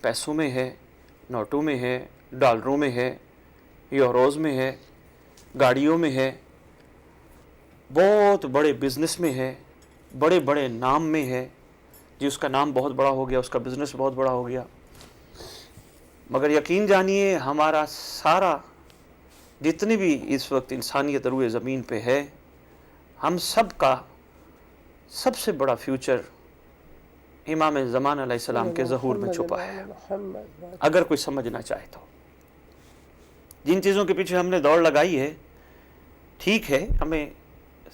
پیسوں میں ہے، نوٹوں میں ہے، ڈالروں میں ہے، یوروز میں ہے، گاڑیوں میں ہے، بہت بڑے بزنس میں ہے، بڑے بڑے نام میں ہے، جی اس کا نام بہت بڑا ہو گیا، اس کا بزنس بہت بڑا ہو گیا. مگر یقین جانیے ہمارا سارا جتنی بھی اس وقت انسانیت روئے زمین پہ ہے، ہم سب کا سب سے بڑا فیوچر امام زمان علیہ السلام کے ظہور میں چھپا ہے، اگر کوئی سمجھنا چاہے تو. جن چیزوں کے پیچھے ہم نے دوڑ لگائی ہے، ٹھیک ہے ہمیں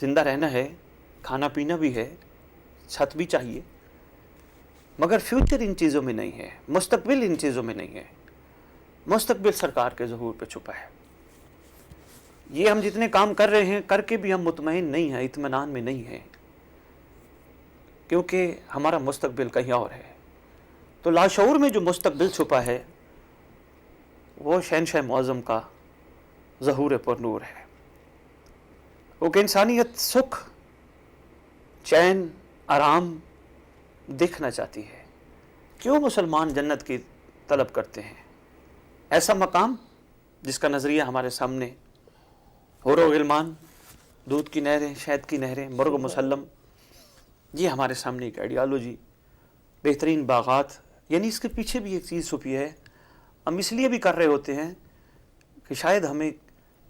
زندہ رہنا ہے، کھانا پینا بھی ہے، چھت بھی چاہیے، مگر فیوچر ان چیزوں میں نہیں ہے، مستقبل ان چیزوں میں نہیں ہے. مستقبل سرکار کے ظہور پہ چھپا ہے. یہ ہم جتنے کام کر رہے ہیں، کر کے بھی ہم مطمئن نہیں ہیں، اطمینان میں نہیں ہیں، کیونکہ ہمارا مستقبل کہیں اور ہے. تو لاشعور میں جو مستقبل چھپا ہے وہ شہنشاہ معظم کا ظہور پر نور ہے. وہ کہ انسانیت سکھ، چین، آرام دیکھنا چاہتی ہے. کیوں مسلمان جنت کی طلب کرتے ہیں؟ ایسا مقام جس کا نظریہ ہمارے سامنے، حور و غلمان، دودھ کی نہریں، شہد کی نہریں، مرغ مسلم، یہ ہمارے سامنے ایک آئیڈیالوجی، بہترین باغات. یعنی اس کے پیچھے بھی ایک چیز چھپی ہے. ہم اس لیے بھی کر رہے ہوتے ہیں کہ شاید ہمیں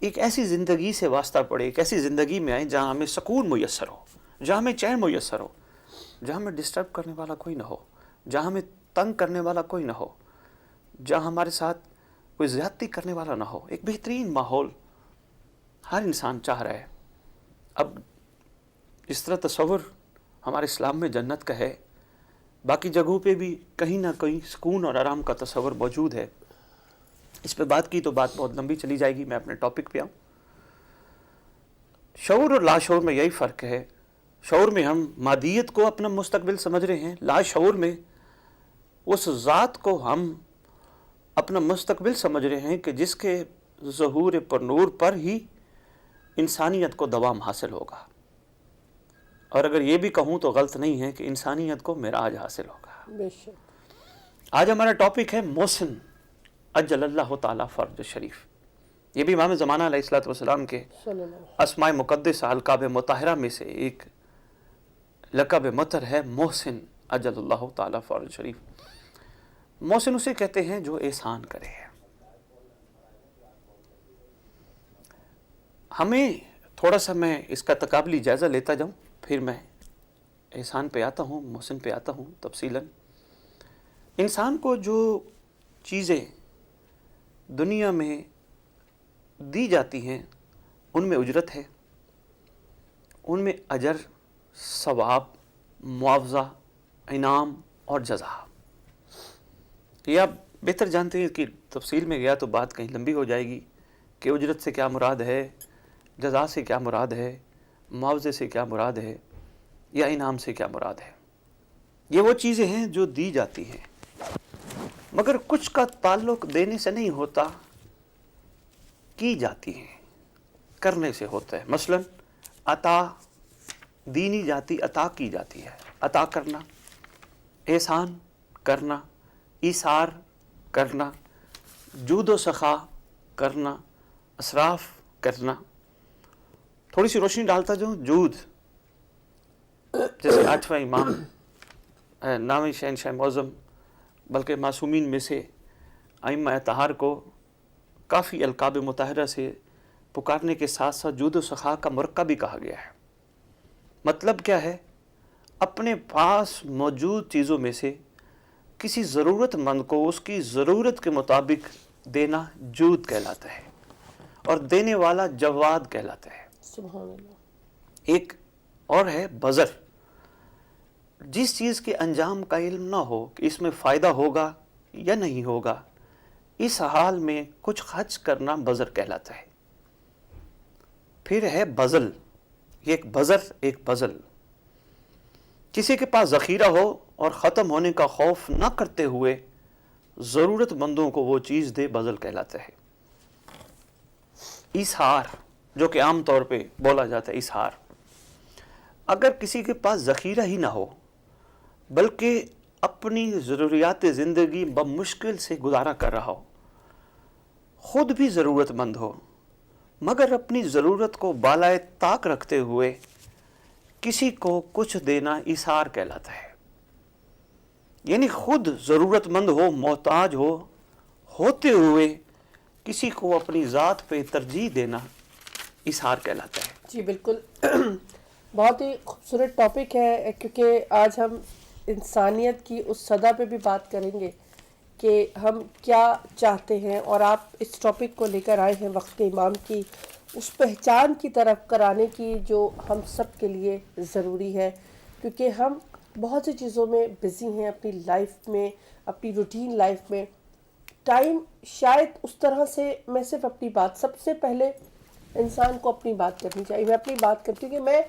ایک ایسی زندگی سے واسطہ پڑے، ایک ایسی زندگی میں آئیں جہاں ہمیں سکون میسر ہو، جہاں ہمیں چین میسر ہو، جہاں ہمیں ڈسٹرب کرنے والا کوئی نہ ہو، جہاں ہمیں تنگ کرنے والا کوئی نہ ہو، جہاں ہمارے ساتھ کوئی زیادتی کرنے والا نہ ہو. ایک بہترین ماحول ہر انسان چاہ رہا ہے. اب اس طرح تصور ہمارے اسلام میں جنت کا ہے، باقی جگہوں پہ بھی کہیں نہ کہیں سکون اور آرام کا تصور موجود ہے. اس پہ بات کی تو بات بہت لمبی چلی جائے گی، میں اپنے ٹاپک پہ آؤں. شعور اور لاشعور میں یہی فرق ہے. شعور میں ہم مادیت کو اپنا مستقبل سمجھ رہے ہیں، لاشعور میں اس ذات کو ہم اپنا مستقبل سمجھ رہے ہیں کہ جس کے ظہور پر نور پر ہی انسانیت کو دوام حاصل ہوگا. اور اگر یہ بھی کہوں تو غلط نہیں ہے کہ انسانیت کو معراج حاصل ہوگا. بے شک. آج ہمارا ٹاپک ہے محسن اجل اللہ تعالیٰ فرج شریف. یہ بھی امام زمانہ علیہ الصلوۃ والسلام کے اسماء مقدس القاب مطہرہ میں سے ایک لقب مطہر ہے، محسن اجل اللہ تعالیٰ فرج شریف. محسن اسے کہتے ہیں جو احسان کرے. ہمیں تھوڑا سا میں اس کا تقابلی جائزہ لیتا جاؤں، پھر میں احسان پہ آتا ہوں، محسن پہ آتا ہوں تفصیلاً. انسان کو جو چیزیں دنیا میں دی جاتی ہیں ان میں اجرت ہے، ان میں اجر، ثواب، معاوضہ، انعام اور جزا. یہ آپ بہتر جانتے ہیں کہ تفصیل میں گیا تو بات کہیں لمبی ہو جائے گی کہ اجرت سے کیا مراد ہے، جزا سے کیا مراد ہے، معاوضے سے کیا مراد ہے، یا انعام سے کیا مراد ہے. یہ وہ چیزیں ہیں جو دی جاتی ہیں، مگر کچھ کا تعلق دینے سے نہیں ہوتا، کی جاتی ہیں، کرنے سے ہوتا ہے. مثلا عطا دی نہیں جاتی، عطا کی جاتی ہے. عطا کرنا، احسان کرنا، ایثار کرنا، جود و سخا کرنا، اسراف کرنا. تھوڑی سی روشنی ڈالتا جاؤں. جود جیسے 8واں امام نامی شہنشاہ معظم بلکہ معصومین میں سے ائمہ اطہار کو کافی القاب مطہرہ سے پکارنے کے ساتھ ساتھ جود و سخا کا مرقع بھی کہا گیا ہے. مطلب کیا ہے؟ اپنے پاس موجود چیزوں میں سے کسی ضرورت مند کو اس کی ضرورت کے مطابق دینا جود کہلاتا ہے، اور دینے والا جواد کہلاتا ہے. سبحان اللہ. ایک اور ہے بذر. جس چیز کے انجام کا علم نہ ہو کہ اس میں فائدہ ہوگا یا نہیں ہوگا، اس حال میں کچھ خرچ کرنا بذر کہلاتا ہے. پھر ہے بذل. یہ ایک بذر، ایک بذل. کسی کے پاس ذخیرہ ہو اور ختم ہونے کا خوف نہ کرتے ہوئے ضرورت مندوں کو وہ چیز دے، بذل کہلاتا ہے. ایثار، جو کہ عام طور پہ بولا جاتا ہے ایثار. اگر کسی کے پاس ذخیرہ ہی نہ ہو بلکہ اپنی ضروریات زندگی بمشکل سے گزارا کر رہا ہو، خود بھی ضرورت مند ہو، مگر اپنی ضرورت کو بالائے طاق رکھتے ہوئے کسی کو کچھ دینا ایثار کہلاتا ہے. یعنی خود ضرورت مند ہو، محتاج ہوتے ہوئے کسی کو اپنی ذات پہ ترجیح دینا ایثار کہلاتا ہے. جی بالکل، بہت ہی خوبصورت ٹاپک ہے، کیونکہ آج ہم انسانیت کی اس سطح پہ بھی بات کریں گے کہ ہم کیا چاہتے ہیں، اور آپ اس ٹاپک کو لے کر آئے ہیں وقت امام کی اس پہچان کی طرف کرانے کی جو ہم سب کے لیے ضروری ہے، کیونکہ ہم بہت سی چیزوں میں بزی ہیں اپنی لائف میں، اپنی روٹین لائف میں. ٹائم شاید اس طرح سے، میں صرف اپنی بات، سب سے پہلے انسان کو اپنی بات کرنی چاہیے. میں اپنی بات کرتی ہوں کہ میں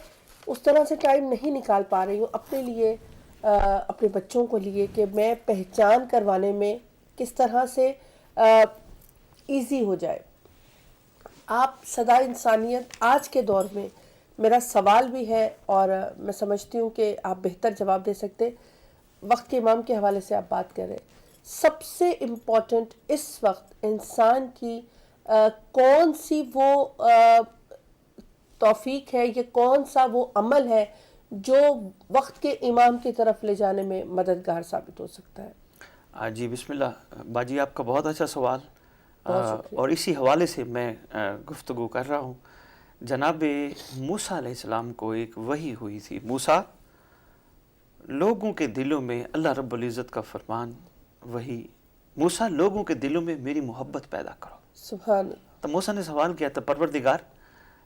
اس طرح سے ٹائم نہیں نکال پا رہی ہوں اپنے لیے، اپنے بچوں کو لیے، کہ میں پہچان کروانے میں کس طرح سے ایزی ہو جائے. آپ صدا انسانیت آج کے دور میں، میرا سوال بھی ہے اور میں سمجھتی ہوں کہ آپ بہتر جواب دے سکتے. وقت کے امام کے حوالے سے آپ بات کریں، سب سے امپورٹنٹ اس وقت انسان کی کون سی وہ توفیق ہے، یہ کون سا وہ عمل ہے جو وقت کے امام کی طرف لے جانے میں مددگار ثابت ہو سکتا ہے؟ جی بسم اللہ باجی، آپ کا بہت اچھا سوال، بہت شکریہ. اور اسی حوالے سے میں گفتگو کر رہا ہوں. جناب موسیٰ علیہ السلام کو ایک وحی ہوئی تھی. موسیٰ، لوگوں کے دلوں میں اللہ رب العزت کا فرمان وہی، موسیٰ لوگوں کے دلوں میں میری محبت پیدا کرو. سبحان اللہ. تو موسیٰ نے سوال کیا تھا، پروردگار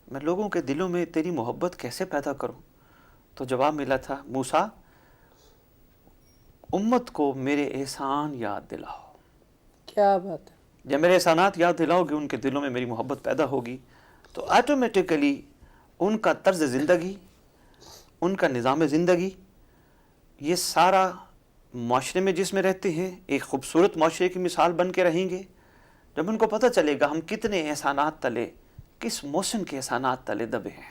میں لوگوں کے دلوں میں تیری محبت کیسے پیدا کروں؟ تو جواب ملا تھا، موسیٰ امت کو میرے احسان یاد دلاؤ. کیا بات ہے. جب میرے احسانات یاد دلاؤ گے، ان کے دلوں میں میری محبت پیدا ہوگی، تو آٹومیٹیکلی ان کا طرز زندگی، ان کا نظام زندگی، یہ سارا معاشرے میں جس میں رہتے ہیں ایک خوبصورت معاشرے کی مثال بن کے رہیں گے. جب ان کو پتہ چلے گا ہم کتنے احسانات تلے، کس موسم کے احسانات تلے دبے ہیں.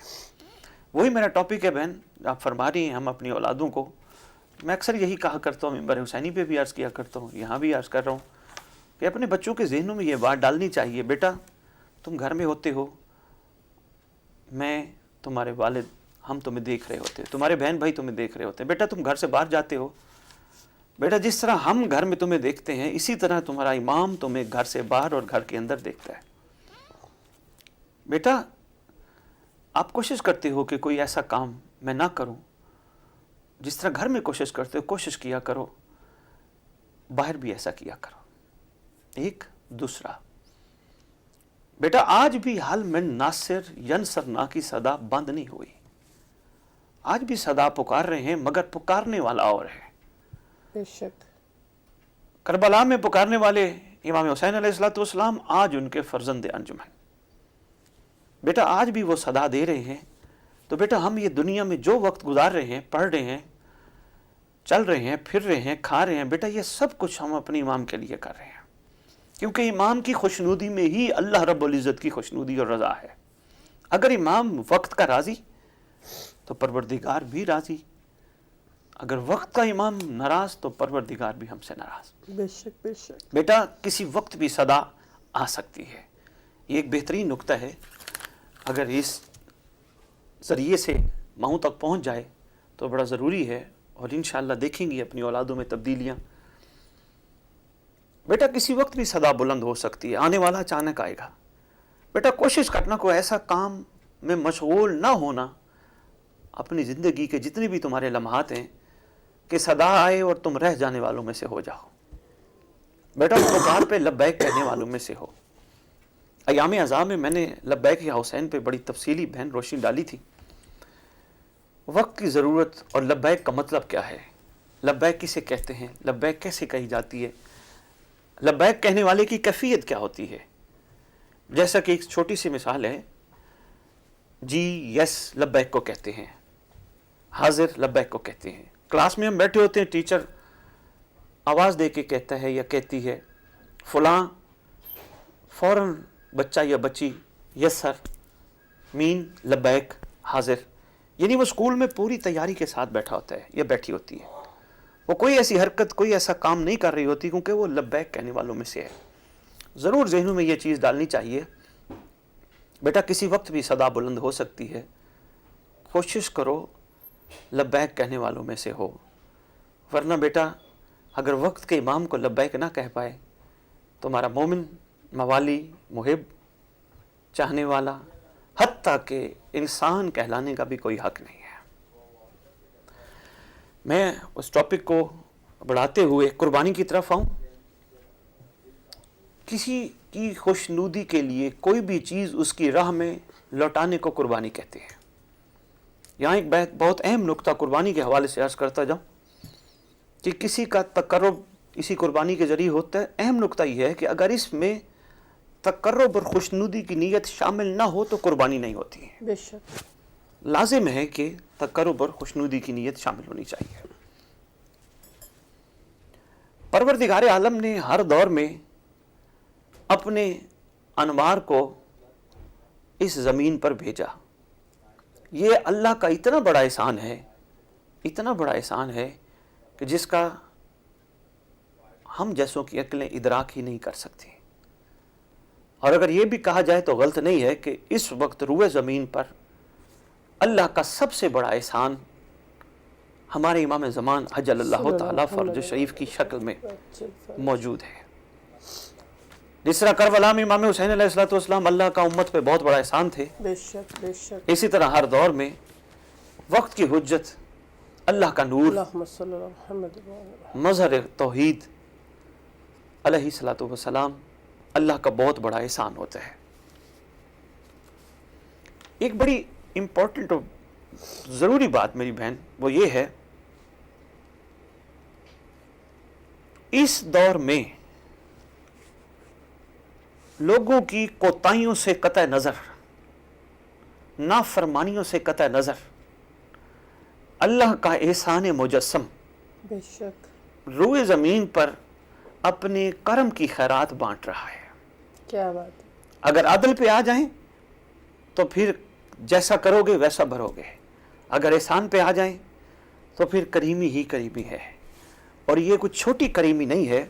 وہی میرا ٹاپک ہے بہن، آپ فرما رہی ہیں ہم اپنی اولادوں کو. میں اکثر یہی کہا کرتا ہوں، منبر حسینی پہ بھی عرض کیا کرتا ہوں، یہاں بھی عرض کر رہا ہوں کہ اپنے بچوں کے ذہنوں میں یہ بات ڈالنی چاہیے، بیٹا تم گھر میں ہوتے ہو، میں تمہارے والد ہم تمہیں دیکھ رہے ہوتے، تمہارے بہن بھائی تمہیں دیکھ رہے ہوتے. بیٹا تم گھر سے باہر جاتے ہو، بیٹا جس طرح ہم گھر میں تمہیں دیکھتے ہیں اسی طرح تمہارا امام تمہیں گھر سے باہر اور گھر کے اندر دیکھتا ہے. بیٹا آپ کوشش کرتے ہو کہ کوئی ایسا کام میں نہ کروں، جس طرح گھر میں کوشش کرتے ہو کوشش کیا کرو، باہر بھی ایسا کیا کرو. ایک دوسرا، بیٹا آج بھی حل میں ناصر ینصر نا کی صدا بند نہیں ہوئی. آج بھی صدا پکار رہے ہیں، مگر پکارنے والا اور ہے. بے شک. کربلا میں پکارنے والے امام حسین علیہ السلام آج ان کے فرزند انجم ہیں. بیٹا آج بھی وہ صدا دے رہے ہیں. تو بیٹا ہم یہ دنیا میں جو وقت گزار رہے ہیں، پڑھ رہے ہیں، چل رہے ہیں، پھر رہے ہیں، کھا رہے ہیں، بیٹا یہ سب کچھ ہم اپنے امام کے لیے کر رہے ہیں، کیونکہ امام کی خوشنودی میں ہی اللہ رب العزت کی خوشنودی اور رضا ہے. اگر امام وقت کا راضی تو پروردگار بھی راضی، اگر وقت کا امام ناراض تو پروردگار بھی ہم سے ناراض. بے شک بے شک. بیٹا کسی وقت بھی صدا آ سکتی ہے. یہ ایک بہترین نکتہ ہے، اگر اس ذریعے سے ماؤں تک پہنچ جائے تو بڑا ضروری ہے، اور انشاءاللہ دیکھیں گی اپنی اولادوں میں تبدیلیاں. بیٹا کسی وقت بھی صدا بلند ہو سکتی ہے، آنے والا اچانک آئے گا. بیٹا کوشش کرنا کوئی ایسا کام میں مشغول نہ ہونا اپنی زندگی کے جتنے بھی تمہارے لمحات ہیں کہ صدا آئے اور تم رہ جانے والوں میں سے ہو جاؤ. بیٹا پکار پہ لبیک کہنے والوں میں سے ہو. ایام اعزاں میں میں نے لبیک یا حسین پہ بڑی تفصیلی بہن روشنی ڈالی تھی. وقت کی ضرورت اور لبیک کا مطلب کیا ہے، لبیک کسے کہتے ہیں، لبیک کیسے کہی جاتی ہے، لبیک کہنے والے کی کیفیت کیا ہوتی ہے. جیسا کہ ایک چھوٹی سی مثال ہے، جی یس لبیک کو کہتے ہیں، حاضر لبیک کو کہتے ہیں. کلاس میں ہم بیٹھے ہوتے ہیں، ٹیچر آواز دے کے کہتا ہے یا کہتی ہے فلاں، فوراً بچہ یا بچی یس سر، مین لبیک، حاضر. یعنی وہ اسکول میں پوری تیاری کے ساتھ بیٹھا ہوتا ہے یا بیٹھی ہوتی ہے. وہ کوئی ایسی حرکت، کوئی ایسا کام نہیں کر رہی ہوتی کیونکہ وہ لبیک کہنے والوں میں سے ہے۔ ضرور ذہنوں میں یہ چیز ڈالنی چاہیے، بیٹا کسی وقت بھی صدا بلند ہو سکتی ہے، کوشش کرو لبیک کہنے والوں میں سے ہو، ورنہ بیٹا اگر وقت کے امام کو لبیک نہ کہہ پائے تو ہمارا مومن، موالی، محب، چاہنے والا، حتیٰ کہ انسان کہلانے کا بھی کوئی حق نہیں ہے۔ میں اس ٹاپک کو بڑھاتے ہوئے قربانی کی طرف آؤں۔ کسی کی خوشنودی کے لیے کوئی بھی چیز اس کی راہ میں لوٹانے کو قربانی کہتے ہیں۔ یہاں ایک بہت اہم نقطہ قربانی کے حوالے سے عرض کرتا جاؤں کہ کسی کا تقرب اسی قربانی کے ذریعے ہوتا ہے۔ اہم نقطہ یہ ہے کہ اگر اس میں تقرب اور خوشنودی کی نیت شامل نہ ہو تو قربانی نہیں ہوتی ہے۔ بے شک لازم ہے کہ تقرب اور خوشنودی کی نیت شامل ہونی چاہیے۔ پروردگار عالم نے ہر دور میں اپنے انوار کو اس زمین پر بھیجا۔ یہ اللہ کا اتنا بڑا احسان ہے، اتنا بڑا احسان ہے کہ جس کا ہم جیسوں کی عقلیں ادراک ہی نہیں کر سکتی۔ اور اگر یہ بھی کہا جائے تو غلط نہیں ہے کہ اس وقت روئے زمین پر اللہ کا سب سے بڑا احسان ہمارے امام زمان عجل اللہ تعالیٰ فرج شریف کی شکل میں موجود ہے۔ جس طرح کربلا میں امام حسین علیہ السلام اللہ کا امت پہ بہت بڑا احسان تھے، بے شک بے شک، اسی طرح ہر دور میں وقت کی حجت، اللہ کا نور، اللہم صلی اللہ علیہ محمد، مظہر توحید علیہ الصلوۃ والسلام اللہ کا بہت بڑا احسان ہوتا ہے۔ ایک بڑی امپورٹنٹ اور ضروری بات میری بہن وہ یہ ہے، اس دور میں لوگوں کی کوتاہیوں سے قطع نظر، نافرمانیوں سے قطع نظر، اللہ کا احسان مجسم بے شک روئے زمین پر اپنے کرم کی خیرات بانٹ رہا ہے۔ کیا بات ہے، اگر عدل پہ آ جائیں تو پھر جیسا کرو گے ویسا بھرو گے، اگر احسان پہ آ جائیں تو پھر کریمی ہی کریمی ہے۔ اور یہ کچھ چھوٹی کریمی نہیں ہے،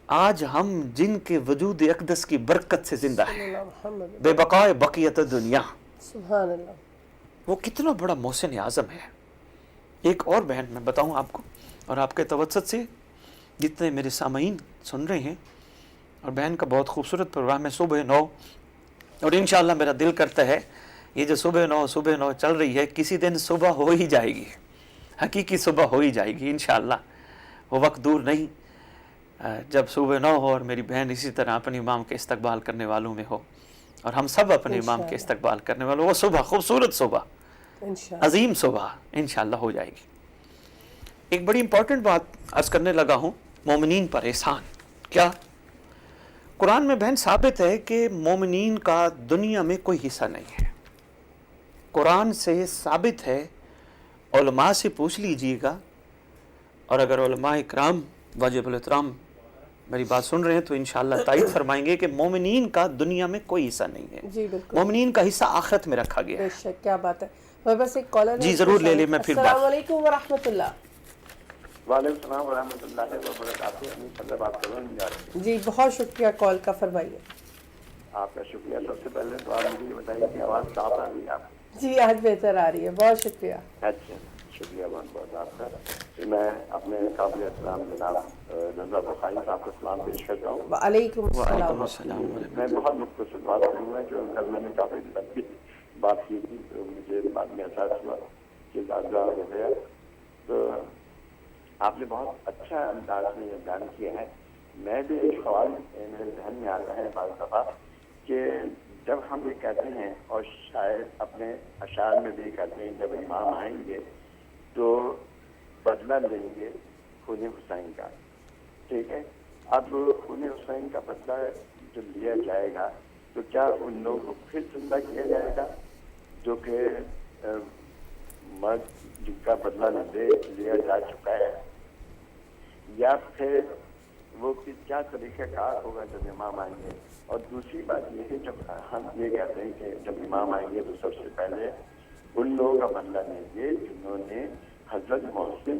آج ہم جن کے وجود اقدس کی برکت سے زندہ صلی ہیں، اللہ محمد، بے بقائے بقیت دنیا، سبحان اللہ، وہ کتنا بڑا محسن اعظم ہے۔ ایک اور بہن میں بتاؤں آپ کو، اور آپ کے توسط سے جتنے میرے سامعین سن رہے ہیں، اور بہن کا بہت خوبصورت پروگرام ہے صبح 9، اور انشاءاللہ میرا دل کرتا ہے یہ جو صبح 9 چل رہی ہے کسی دن صبح ہو ہی جائے گی، حقیقی صبح ہو ہی جائے گی انشاءاللہ، وہ وقت دور نہیں جب صبح 9 ہو اور میری بہن اسی طرح اپنے امام کے استقبال کرنے والوں میں ہو، اور ہم سب اپنے امام کے استقبال کرنے والوں، وہ صبح خوبصورت صبح، انشاءاللہ عظیم صبح انشاءاللہ ہو جائے گی۔ ایک بڑی امپورٹنٹ بات عرض کرنے لگا ہوں، مومنین پر احسان کیا؟ قرآن میں بہن ثابت ہے کہ مومنین کا دنیا میں کوئی حصہ نہیں ہے۔ قرآن سے ثابت ہے، علماء سے پوچھ لیجئے گا، اور اگر علماء اکرام واجب الاحترام میری بات سن رہے ہیں تو انشاءاللہ تائید فرمائیں گے کہ مومنین کا دنیا میں کوئی حصہ نہیں ہے۔ جی بالکل، مومنین کا حصہ آخرت میں رکھا گیا بے ہے۔ شک، کیا بات ہے۔ میں بس ایک کالر جی ضرور لے لیں، میں پھر بات۔ السلام علیکم ورحمۃ اللہ۔ وعلیکم السلام ورحمۃ اللہ وبرکاتہ۔ میں بات کر رہا ہوں، جی بہت شکریہ کال کا، فرمائیے۔ آپ کا شکریہ۔ سب سے پہلے تو آپ مجھے یہ بتائیے کہ آواز صاف آ رہی ہے آپ کی؟ جی آج بہتر آ رہی ہے، بہت شکریہ۔ اچھا، شکریہ بہت بہت آپ کا۔ میں اپنے قابل احترام جناب رضا بخاری صاحب کو سلام پیش کرتا ہوں۔ وعلیکم وعلیکم السلام۔ السلام۔ میں بہت مختصر بات کروں گا، جو کل میں نے کافی لمبی بات کی تھی تو مجھے بعد میں احساس ہوا کہ زیادہ ہو گیا، تو آپ نے بہت اچھا انداز میں یہ بیان کیا ہے۔ میں بھی ایک سوال میرے ذہن میں آتا ہے بعض دفعہ کہ جب ہم یہ کہتے ہیں، اور شاید اپنے اشعار میں بھی کہتے ہیں، جب امام آئیں گے تو بدلہ لیں گے خون حسین کا، ٹھیک ہے؟ اب خون حسین کا بدلہ جو لیا جائے گا تو کیا ان لوگوں کو پھر زندہ کیا جائے گا جو کہ مرد جن کا بدلہ لیا جا چکا ہے، یا پھر وہ کیا طریقہ کار ہوگا جب امام آئیں گے؟ اور دوسری بات یہ ہے، جب ہم یہ کہتے ہیں کہ جب امام آئیں گے تو سب سے پہلے ان لوگوں کا بدلہ لیں گے جنہوں نے حضرت محسن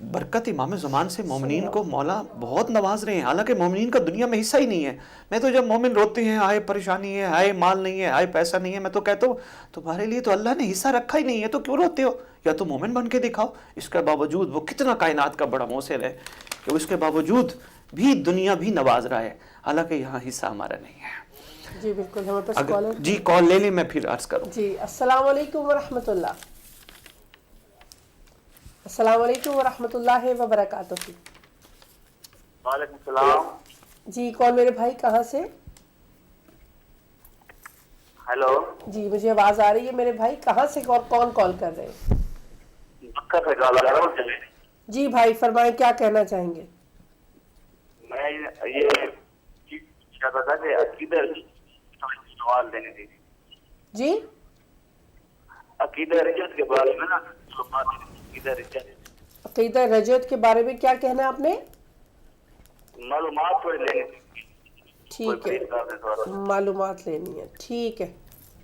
برکت امام زمان سے مومنین کو مولا بہت نواز رہے ہیں، حالانکہ مومنین کا دنیا میں حصہ ہی نہیں ہے. میں تو جب مومن روتے ہیں ہائے پریشانی ہے، ہائے مال نہیں ہے، ہائے پیسہ نہیں ہے، میں تو کہتا ہوں تمہارے لیے تو اللہ نے حصہ رکھا ہی نہیں ہے، تو کیوں روتے ہو؟ یا تو مومن بن کے دکھاؤ. اس کے باوجود وہ کتنا کائنات کا بڑا موثر ہے کہ اس کے باوجود بھی دنیا بھی نواز رہا ہے، حالانکہ یہاں حصہ ہمارا نہیں ہے. جی بالکل. ہمارے پاس کالر. جی کال لے لیں، میں پھر عرض کروں. جی السلام علیکم ورحمۃ اللہ. السلام علیکم ورحمۃ اللہ وبرکاتہ. وعلیکم السلام. جی کون میرے بھائی کہاں سے؟ ہیلو. جی مجھے آواز آ رہی ہے. میرے بھائی کہاں سے اور کون کال کر رہے ہیں؟ مکہ سے کال کر رہا ہوں. جی بھائی فرمائیں کیا کہنا چاہیں گے؟ میں یہ چاہتا تھا کہ عقیدہ سوال دینے تھی. جی عقیدہ رجت کے بارے میں نا، عقیدہ رجعت کے بارے میں کیا کہنا ہے آپ نے؟ معلومات تھوڑی لینی تھی. ٹھیک ہے، معلومات لینی ہے. ٹھیک ہے،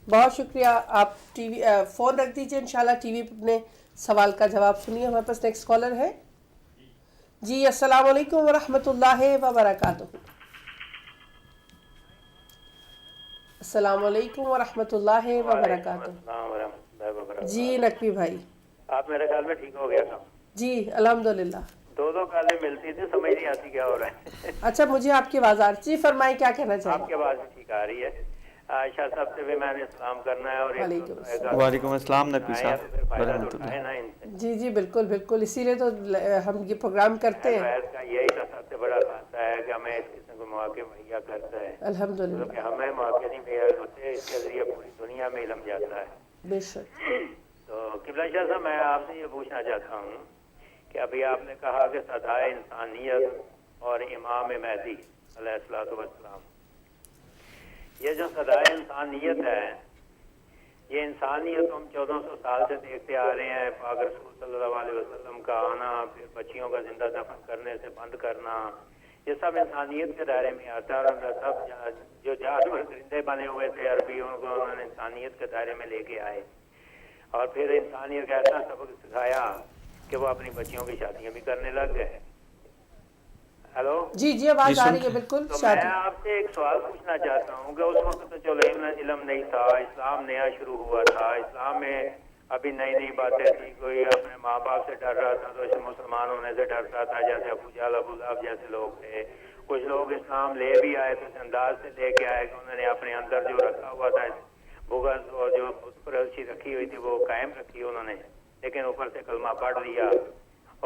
بہت شکریہ. آپ ٹی وی فون رکھ دیجئے، انشاءاللہ ٹی وی پہ اپنے سوال کا جواب سنیے. ہمارے پاس نیکسٹ کالر ہے. جی السلام علیکم ورحمۃ اللہ وبرکاتہ. السلام علیکم ورحمۃ اللہ وبرکاتہ. السلام ورحمۃ اللہ وبرکاتہ. جی نقوی بھائی. آپ میرے خیال میں ٹھیک ہو گیا تھا. جی الحمدللہ. دو کالیں ملتی تھی، سمجھ نہیں آتی کیا ہو رہا ہے. اچھا مجھے آپ کی آواز آ رہی. جی فرمائیں کیا کہنا چاہیں آپ کی آواز بھی ٹھیک آ رہی ہے. عائشہ صاحب سے بھی میں نے سلام کرنا ہے. اور وعلیکم السلام نقوی صاحب ورحمۃ اللہ. جی جی بالکل بالکل، اسی لیے تو ہم یہ پروگرام کرتے ہیں. کا یہی تو سب سے بڑا فائدہ ہے کہ ہمیں اس قسم کے مواقع مہیا کرتا ہے. الحمدللہ. کہ ہمیں مواقع نہیں مہیا ہوتے، اس کے ذریعے پوری دنیا میں علم جاتا ہے. بے شک. تو قبلہ شاہ صاحب میں آپ سے یہ پوچھنا چاہتا ہوں کہ ابھی آپ نے کہا کہ صدائے انسانیت اور امام مہدی علیہ الصلوۃ والسلام، یہ جو صدائے انسانیت ہے، یہ انسانیت ہم 1400 سال سے دیکھتے آ رہے ہیں. پاک رسول صلی اللہ علیہ وسلم کا آنا، پھر بچیوں کا زندہ دفن کرنے سے بند کرنا، یہ سب انسانیت کے دائرے میں آتا ہے. اور سب جو جانور درندے بنے ہوئے تھے عربیوں کو انہوں نے انسانیت کے دائرے میں لے کے آئے، اور پھر انسانیت کا ایسا سبق سکھایا کہ وہ اپنی بچیوں کی شادیاں بھی کرنے لگ گئے. ہیلو جی جی آواز آ رہی ہے بالکل. تو میں آپ سے ایک سوال پوچھنا چاہتا ہوں کہ اس وقت تو چلو علم نہیں تھا، اسلام نیا شروع ہوا تھا، اسلام میں ابھی نئی باتیں تھی. کوئی اپنے ماں باپ سے ڈر رہا تھا تو اسے مسلمان ہونے سے ڈرتا تھا، جیسے ابو جہل ابو لہب جیسے لوگ تھے. کچھ لوگ اسلام لے بھی آئے تو اس انداز سے لے کے آئے کہ انہوں نے اپنے اندر جو رکھا ہوا تھا بغض اور جو بت پرستی رکھی ہوئی تھی وہ قائم رکھی انہوں نے، لیکن اوپر سے کلمہ پڑھ لیا.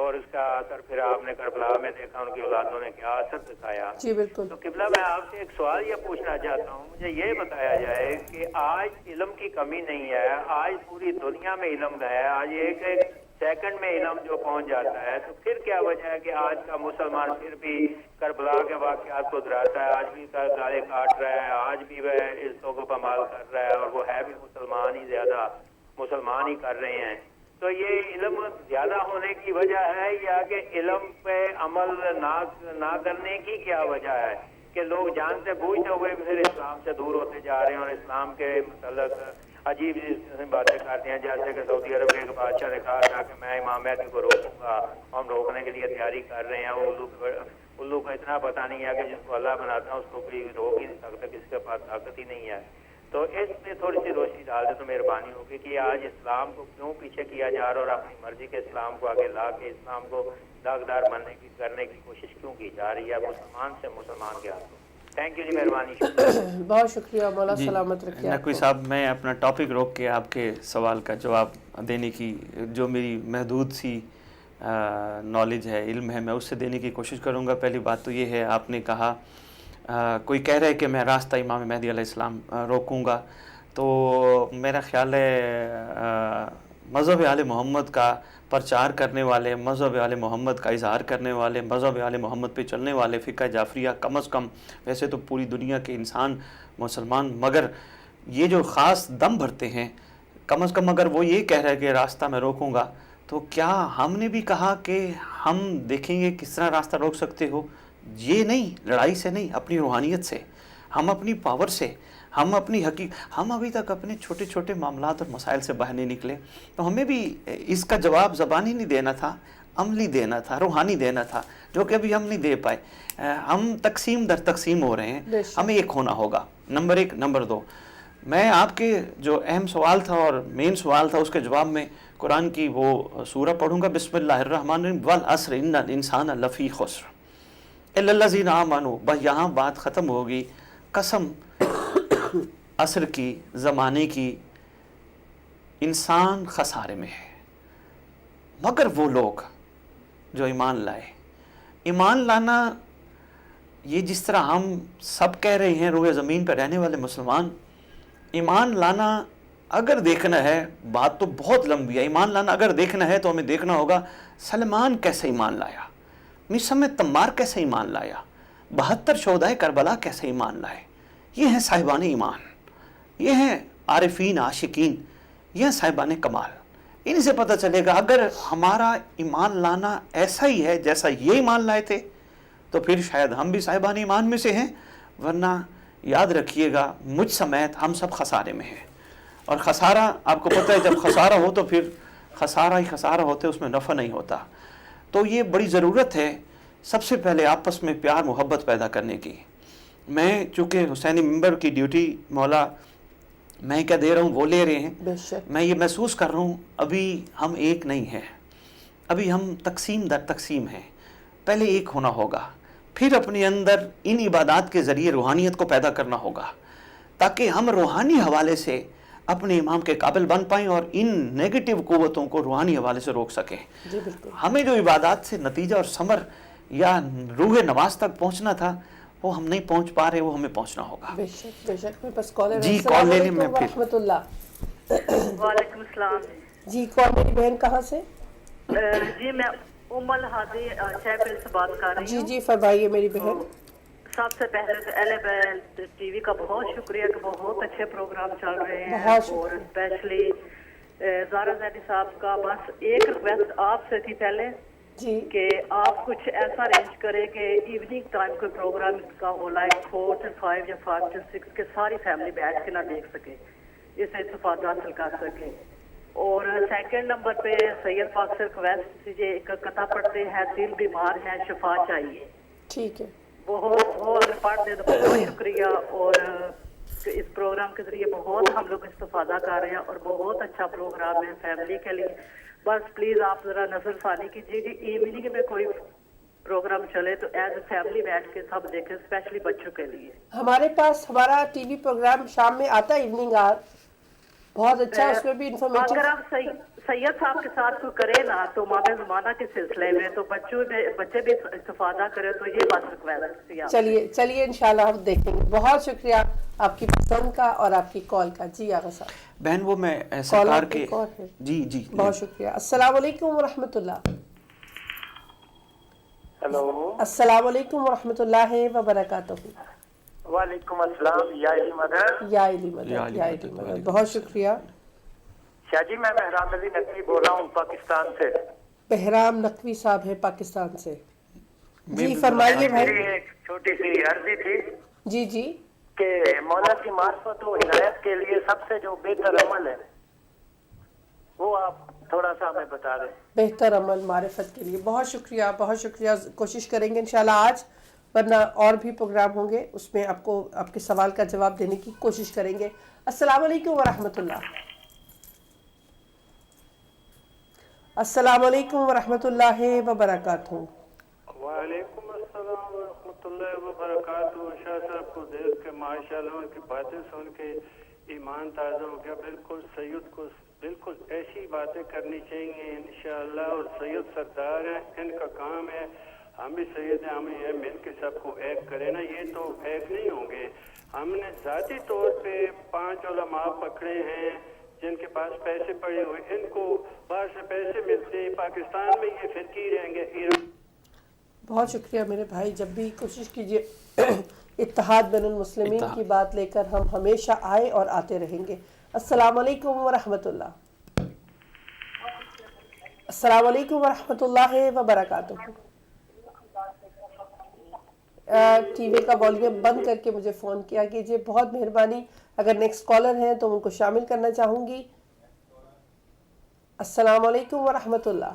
اور اس کا اثر پھر آپ نے کربلا میں دیکھا، ان کی اولادوں نے کیا اثر دکھایا. جی بالکل. تو قبلہ میں آپ سے ایک سوال یہ پوچھنا چاہتا ہوں، مجھے یہ بتایا جائے کہ آج علم کی کمی نہیں ہے، آج پوری دنیا میں علم ہے، آج ایک سیکنڈ میں علم جو پہنچ جاتا ہے، تو پھر کیا وجہ ہے کہ آج کا مسلمان پھر بھی کربلا کے واقعات کو دہراتا ہے، آج بھی گالے کاٹ رہا ہے، آج بھی وہ عزتوں کو پامال کر رہا ہے، اور وہ ہے بھی مسلمان ہی، زیادہ مسلمان ہی کر رہے ہیں. تو یہ علم زیادہ ہونے کی وجہ ہے یا کہ علم پہ عمل نہ کرنے کی کیا وجہ ہے کہ لوگ جانتے بوجھتے ہوئے پھر اسلام سے دور ہوتے جا رہے ہیں اور اسلام کے متعلق عجیب باتیں کرتے ہیں، جیسے کہ سعودی عرب کے ایک بادشاہ نے کہا تھا کہ میں امام مہدی کو روکوں گا، ہم روکنے کے لیے تیاری کر رہے ہیں. الو کو اتنا پتہ نہیں ہے کہ جس کو اللہ بناتا ہے اس کو کوئی روک ہی نہیں سکتا، کسی کے پاس طاقت ہی نہیں ہے. تو اس پہ تھوڑی سی روشنی ڈال دے تو مہربانی ہوگی کہ آج اسلام کو کیوں پیچھے کیا جا رہا ہے اور اپنی مرضی کے اسلام کو آگے لا کے اسلام کو داغدار بننے کی کرنے کی کوشش کیوں کی جا رہی ہے مسلمان سے مسلمان کے ہاتھوں. تھینک یو جی، مہربانی. بہت شکریہ، مولا سلامت رکھیے. نقوی صاحب میں اپنا ٹاپک روک کے آپ کے سوال کا جواب دینے کی جو میری محدود سی نالج ہے، علم ہے، میں اس سے دینے کی کوشش کروں گا. پہلی بات تو یہ ہے، آپ نے کہا کوئی کہہ رہے کہ میں راستہ امام مہدی علیہ السلام روکوں گا، تو میرا خیال ہے مذہب آل محمد کا پرچار کرنے والے، مذہب آل محمد کا اظہار کرنے والے، مذہب آل محمد پہ چلنے والے، فقہ جعفریہ کم از کم، ویسے تو پوری دنیا کے انسان مسلمان، مگر یہ جو خاص دم بھرتے ہیں، کم از کم اگر وہ یہ کہہ رہے کہ راستہ میں روکوں گا، تو کیا ہم نے بھی کہا کہ ہم دیکھیں گے کس طرح راستہ روک سکتے ہو؟ یہ نہیں، لڑائی سے نہیں، اپنی روحانیت سے، ہم اپنی پاور سے، ہم اپنی ہم ابھی تک اپنے چھوٹے چھوٹے معاملات اور مسائل سے باہر نہیں نکلے، تو ہمیں بھی اس کا جواب زبانی نہیں دینا تھا، عملی دینا تھا, روحانی دینا تھا, جو کہ ابھی ہم نہیں دے پائے. ہم تقسیم در تقسیم ہو رہے ہیں, ہمیں ایک ہونا ہوگا, نمبر 1. نمبر 2, میں آپ کے جو اہم سوال تھا اور مین سوال تھا اس کے جواب میں قرآن کی وہ سورہ پڑھوں گا, بسم اللہ الرحمن الرحیم, والعصر ان الانسان لفی خسر الا الذین آمنوا. بس یہاں بات ختم ہوگی. قسم عصر کی, زمانے کی, انسان خسارے میں ہے مگر وہ لوگ جو ایمان لائے. ایمان لانا یہ جس طرح ہم سب کہہ رہے ہیں روئے زمین پہ رہنے والے مسلمان, ایمان لانا اگر دیکھنا ہے, بات تو بہت لمبی ہے, ایمان لانا اگر دیکھنا ہے تو ہمیں دیکھنا ہوگا سلمان کیسے ایمان لایا, مصعب تمار کیسے ایمان لایا, 72 شہدائے کربلا کیسے ایمان لائے. یہ ہیں صاحبان ایمان, یہ ہیں عارفین عاشقین, یہ ہیں صاحبان کمال. ان سے پتہ چلے گا اگر ہمارا ایمان لانا ایسا ہی ہے جیسا یہ ایمان لائے تھے تو پھر شاید ہم بھی صاحبان ایمان میں سے ہیں, ورنہ یاد رکھیے گا مجھ سمیت ہم سب خسارے میں ہیں. اور خسارہ آپ کو پتہ ہے جب خسارہ ہو تو پھر خسارہ ہی خسارہ ہوتے, اس میں نفع نہیں ہوتا. تو یہ بڑی ضرورت ہے سب سے پہلے آپس میں پیار محبت پیدا کرنے کی. میں چونکہ حسینی ممبر کی ڈیوٹی مولا میں کیا دے رہا ہوں وہ لے رہے ہیں, میں یہ محسوس کر رہا ہوں ابھی ہم ایک نہیں ہیں, ابھی ہم تقسیم در تقسیم ہیں. پہلے ایک ہونا ہوگا, پھر اپنے اندر ان عبادات کے ذریعے روحانیت کو پیدا کرنا ہوگا تاکہ ہم روحانی حوالے سے اپنے امام کے قابل بن پائیں اور ان نیگیٹو قوتوں کو روحانی حوالے سے روک سکیں. ہمیں جو عبادات سے نتیجہ اور ثمر یا روح نواز تک پہنچنا تھا وہ ہم نہیں پہنچ پا رہے, وہ ہمیں پہنچنا ہوگا. بے شک بے شک. میں بس کالر جی کال لے لیں. میں پھر رحمۃ اللہ. وعلیکم السلام. جی کون میری بہن کہاں سے؟ جی میں ام الہادی شیپل سے بات کر رہی ہوں. جی جی فرمائیے میری بہن. سب سے پہلے تو LBL ٹی وی کا بہت شکریہ کہ بہت اچھے پروگرام چل رہے ہیں, اور اسپیشلی زارا زیدی صاحب کا بس ایک ریکویسٹ آپ سے تھی پہلے جی کہ آپ کچھ ایسا ارینج کریں کہ ایوننگ ٹائم کوئی پروگرام کا ہو, لائک 4 to 5 یا 5 to 6 کے ساری فیملی بیٹھ کے نہ دیکھ سکے, اس سے استفادہ حاصل کر سکے. اور سیکنڈ نمبر پہ سید پاک سے ریکویسٹ یہ ایک قطع پڑھتے ہیں, دل بیمار ہے شفا چاہیے. ٹھیک ہے, بہت پڑھ دے تو بہت شکریہ. اور اس پروگرام کے ذریعے بہت ہم لوگ استفادہ کر رہے ہیں اور بہت اچھا پروگرام ہے فیملی کے لیے. بس پلیز آپ ذرا نظر ثانی کیجیے کہ ایوننگ میں کوئی پروگرام چلے تو ایز اے فیملی بیٹھ کے سب دیکھیں, اسپیشلی بچوں کے لیے. ہمارے پاس ہمارا ٹی وی پروگرام شام میں آتا ہے ایوننگ آور, بہت اچھا, اس میں بھی انفارمیٹو. اگر آپ سید صاحب کے ساتھ کوئی کرے نا تو ماں زمانہ کے سلسلے میں تو بچے بھی استفادہ کرے, تو یہ بات ریکویسٹ. چلیے انشاءاللہ ہم دیکھیں گے. بہت شکریہ آپ کی پسند کا اور آپ کی کال کا. جی آغا صاحب. بہن وہ میں سرکار کے جی جی بہت شکریہ. السلام علیکم ورحمۃ اللہ. ہیلو السلام علیکم ورحمۃ اللہ وبرکاتہ. وعلیکم السلام. یا علی مدد. یا علی مدد. یا علی مدد. بہت شکریہ. شاہ جی میں بہرام علی نقوی بول رہا ہوں پاکستان سے. بہرام نقوی صاحب ہے پاکستان سے. جی فرمائیے بھائی. ایک چھوٹی سی عرضی تھی. جی جی. کہ مولا کی معرفت و عنایت کے لیے سب سے جو بہتر عمل ہے وہ آپ تھوڑا سا ہمیں بتا دیں. بہتر عمل معرفت کے لیے. بہت شکریہ بہت شکریہ. کوشش کریں گے انشاءاللہ آج, ورنہ اور بھی پروگرام ہوں گے اس میں آپ کو آپ کے سوال کا جواب دینے کی کوشش کریں گے. السلام علیکم ورحمۃ اللہ. السلام علیکم ورحمۃ اللہ وبرکاتہ. وعلیکم السلام ورحمۃ اللہ وبرکاتہ. شاہ صاحب کو دیکھ کے ماشاءاللہ ان کی باتیں سن کے ایمان تازہ ہو گیا. بالکل سید کو بالکل ایسی باتیں کرنی چاہیے انشاءاللہ. اور سید سردار ہیں, ان کا کام ہے, ہم بھی سید ہیں, ہمیں یہ مل کے سب کو ایک کرے نا. یہ تو ایک نہیں ہوں گے. ہم نے ذاتی طور پہ 5 علماء پکڑے ہیں جن کے پاس پیسے پڑے ہوئے, ان کو باہر سے پیسے ملتے ہیں, پاکستان میں یہ فرقی رہیں گے. بہت شکریہ میرے بھائی. جب بھی کوشش کیجیے اتحاد بین المسلمین کی بات لے کر, ہم ہمیشہ آئے اور آتے رہیں گے. السلام علیکم ورحمۃ اللہ. السلام علیکم ورحمۃ اللہ وبرکاتہ. ٹی وی کا والیوم بند کر کے مجھے فون کیا کیجیے, بہت مہربانی. اگر نیکسٹ کالر ہیں تو ان کو شامل کرنا چاہوں گی. السلام علیکم ورحمۃ اللہ.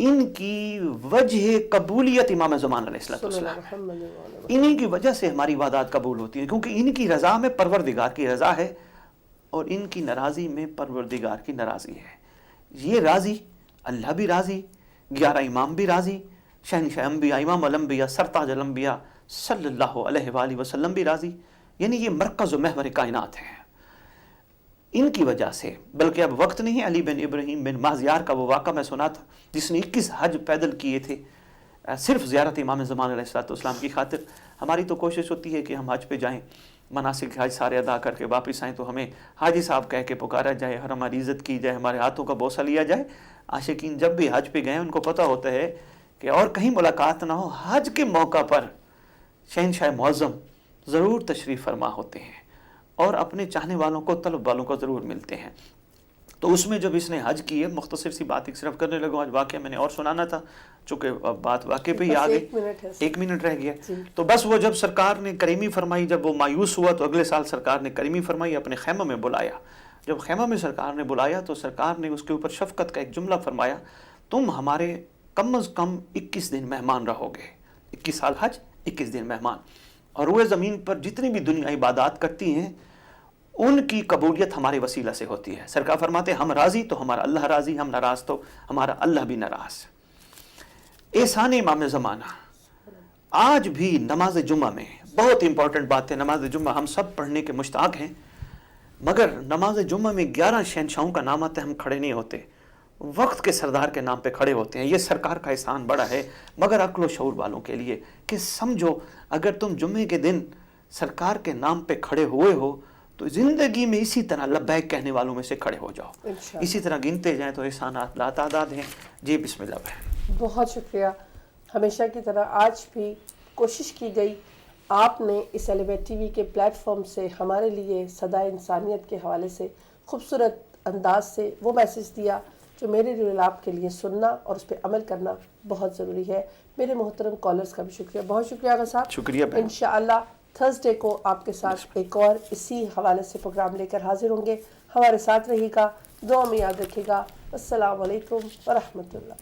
ان کی وجہ قبولیت امام زمان علیہ السلام، انہی کی وجہ سے ہماری عبادات قبول ہوتی ہیں، کیونکہ ان کی رضا میں پروردگار کی رضا ہے اور ان کی ناراضی میں پروردگار کی ناراضی ہے۔ یہ راضی، اللہ بھی راضی، 11 امام بھی راضی، شہنشاہ انبیاء، امام الانبیاء، سرتاج الانبیاء صلی اللہ علیہ وآلہ وسلم بھی راضی، یعنی یہ مرکز و محور کائنات ہے ان کی وجہ سے۔ بلکہ اب وقت نہیں ہے، علی بن ابراہیم بن مازیار کا وہ واقعہ میں سنا تھا جس نے 21 حج پیدل کیے تھے صرف زیارت امام زمان علیہ السلام کی خاطر۔ ہماری تو کوشش ہوتی ہے کہ ہم حج پہ جائیں، مناسک حج سارے ادا کر کے واپس آئیں تو ہمیں حاجی صاحب کہہ کے پکارا جائے اور ہماری عزت کی جائے، ہمارے ہاتھوں کا بوسہ لیا جائے۔ عاشقین جب بھی حج پہ گئے ان کو پتہ ہوتا ہے کہ اور کہیں ملاقات نہ ہو، حج کے موقع پر شہنشاہ معظم ضرور تشریف فرما ہوتے ہیں اور اپنے چاہنے والوں کو، طلب والوں کو ضرور ملتے ہیں۔ تو اس میں جب اس نے حج کی ہے، مختصر سی بات ایک صرف کرنے لگا، آج واقعہ میں نے اور سنانا تھا چونکہ بات واقعہ پہ ہی آ گئی، 1 منٹ رہ گیا۔ تو بس وہ جب سرکار نے کریمی فرمائی، جب وہ مایوس ہوا تو اگلے سال سرکار نے کریمی فرمائی، اپنے خیمہ میں بلایا۔ جب خیمہ میں سرکار نے بلایا تو سرکار نے اس کے اوپر شفقت کا ایک جملہ فرمایا، تم ہمارے کم از کم 21 دن مہمان رہو گے، 21 سال حج، 21 دن مہمان، اور روئے زمین پر جتنی بھی دنیا عبادات کرتی ہیں ان کی قبولیت ہمارے وسیلہ سے ہوتی ہے۔ سرکار فرماتے ہیں ہم راضی تو ہمارا اللہ راضی، ہم ناراض تو ہمارا اللہ بھی ناراض۔ احسان امام زمانہ آج بھی نماز جمعہ میں بہت امپورٹنٹ بات ہے۔ نماز جمعہ ہم سب پڑھنے کے مشتاق ہیں، مگر نماز جمعہ میں 11 شہنشاہوں کا نام آتا ہے، ہم کھڑے نہیں ہوتے، وقت کے سردار کے نام پہ کھڑے ہوتے ہیں۔ یہ سرکار کا احسان بڑا ہے، مگر عقل و شعور والوں کے لیے کہ سمجھو اگر تم جمعے کے دن سرکار کے نام پہ کھڑے ہوئے ہو تو زندگی میں اسی طرح لبیک کہنے والوں میں سے کھڑے ہو جاؤ، اسی طرح گنتے جائیں تو احسانات لاتعداد ہیں۔ جی بسم اللہ بھائی۔ بہت شکریہ۔ ہمیشہ کی طرح آج بھی کوشش کی گئی، آپ نے اس ایلیویٹ ٹی وی کے پلیٹ فارم سے ہمارے لیے صدائے انسانیت کے حوالے سے خوبصورت انداز سے وہ میسج دیا جو میرے لیے آپ کے لیے سننا اور اس پہ عمل کرنا بہت ضروری ہے۔ میرے محترم کالرز کا بھی شکریہ، بہت شکریہ آغا صاحب۔ شکریہ بہن۔ انشاءاللہ تھرسڈے کو آپ کے ساتھ ایک اور اسی حوالے سے پروگرام لے کر حاضر ہوں گے۔ ہمارے ساتھ رہیے گا، دعا میں یاد رکھیے گا۔ السلام علیکم ورحمۃ اللہ۔